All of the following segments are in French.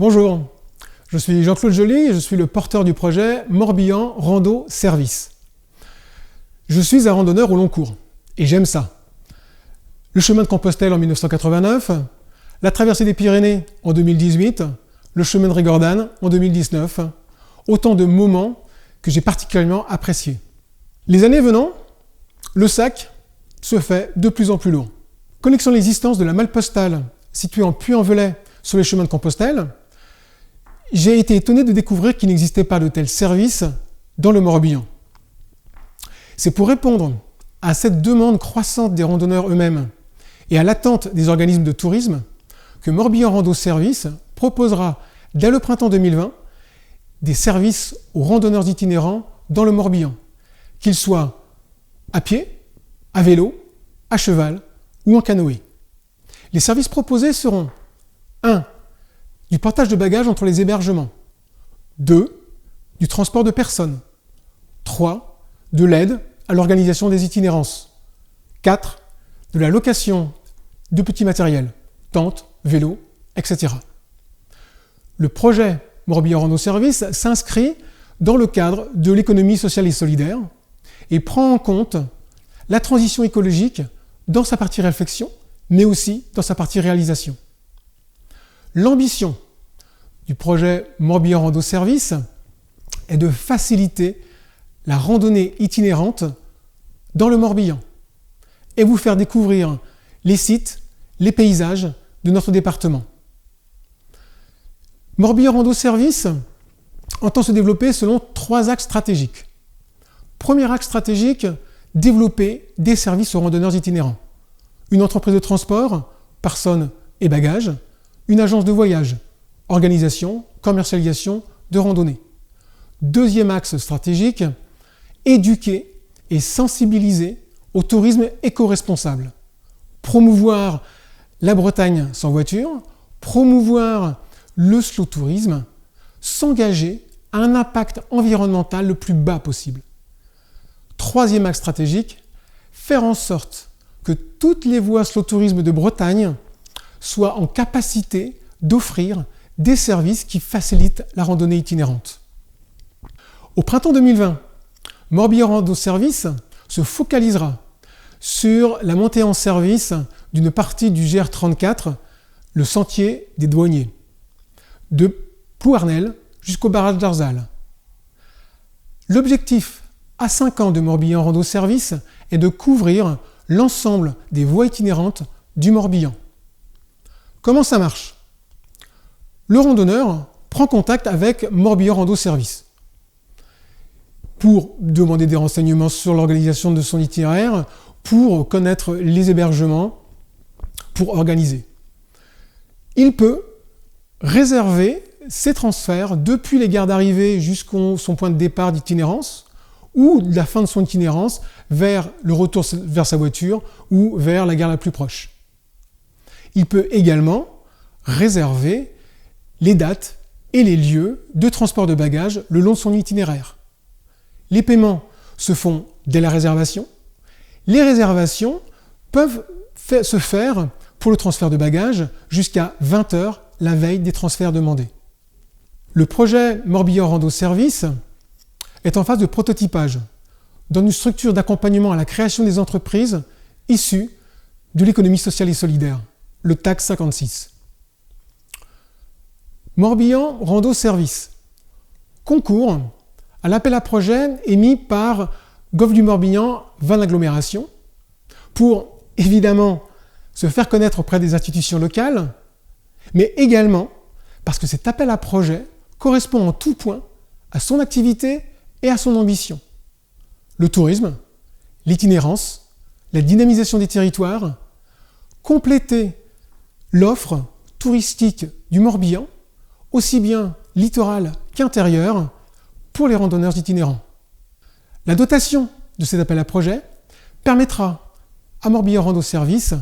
Bonjour, je suis Jean-Claude Joly et je suis le porteur du projet Morbihan Rando Service. Je suis un randonneur au long cours et j'aime ça. Le chemin de Compostelle en 1989, la traversée des Pyrénées en 2018, le chemin de Régordane en 2019, autant de moments que j'ai particulièrement appréciés. Les années venant, le sac se fait de plus en plus lourd. Connaissant l'existence de la malle postale située en Puy-en-Velay sur les chemins de Compostelle, j'ai été étonné de découvrir qu'il n'existait pas de tel service dans le Morbihan. C'est pour répondre à cette demande croissante des randonneurs eux-mêmes et à l'attente des organismes de tourisme que Morbihan Rando Service proposera dès le printemps 2020 des services aux randonneurs itinérants dans le Morbihan, qu'ils soient à pied, à vélo, à cheval ou en canoë. Les services proposés seront 1. Du partage de bagages entre les hébergements. 2. Du transport de personnes. 3. De l'aide à l'organisation des itinérances. 4. De la location de petits matériels, tentes, vélos, etc. Le projet Morbihan Rando Service s'inscrit dans le cadre de l'économie sociale et solidaire et prend en compte la transition écologique dans sa partie réflexion, mais aussi dans sa partie réalisation. L'ambition du projet Morbihan Rando Service est de faciliter la randonnée itinérante dans le Morbihan et vous faire découvrir les sites, les paysages de notre département. Morbihan Rando Service entend se développer selon 3 axes stratégiques. Premier axe stratégique, développer des services aux randonneurs itinérants. Une entreprise de transport, personnes et bagages, une agence de voyage, organisation, commercialisation de randonnée. Deuxième axe stratégique, éduquer et sensibiliser au tourisme éco-responsable. Promouvoir la Bretagne sans voiture, promouvoir le slow tourisme, s'engager à un impact environnemental le plus bas possible. Troisième axe stratégique, faire en sorte que toutes les voies slow tourisme de Bretagne soient en capacité d'offrir des services qui facilitent la randonnée itinérante. Au printemps 2020, Morbihan Rando Service se focalisera sur la montée en service d'une partie du GR34, le sentier des douaniers, de Plouarnel jusqu'au barrage d'Arzal. L'objectif à 5 ans de Morbihan Rando Service est de couvrir l'ensemble des voies itinérantes du Morbihan. Comment ça marche? Le randonneur prend contact avec Morbihan Rando Service pour demander des renseignements sur l'organisation de son itinéraire, pour connaître les hébergements, pour organiser. Il peut réserver ses transferts depuis les gares d'arrivée jusqu'à son point de départ d'itinérance ou de la fin de son itinérance vers le retour vers sa voiture ou vers la gare la plus proche. Il peut également réserver les dates et les lieux de transport de bagages le long de son itinéraire. Les paiements se font dès la réservation. Les réservations peuvent se faire pour le transfert de bagages jusqu'à 20 h la veille des transferts demandés. Le projet Morbihan Rando Service est en phase de prototypage dans une structure d'accompagnement à la création des entreprises issues de l'économie sociale et solidaire, le TAC 56. Morbihan Rando Service concourt à l'appel à projet émis par Golfe du Morbihan Van Agglomération pour évidemment se faire connaître auprès des institutions locales, mais également parce que cet appel à projet correspond en tout point à son activité et à son ambition. Le tourisme, l'itinérance, la dynamisation des territoires, compléter l'offre touristique du Morbihan, aussi bien littoral qu'intérieur, pour les randonneurs itinérants. La dotation de cet appel à projet permettra à Morbihan Rando Service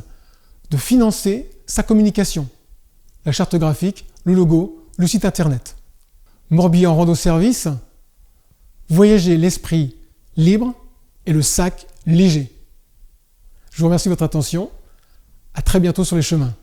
de financer sa communication, la charte graphique, le logo, le site internet. Morbihan Rando Service, voyager l'esprit libre et le sac léger. Je vous remercie de votre attention. À très bientôt sur les chemins.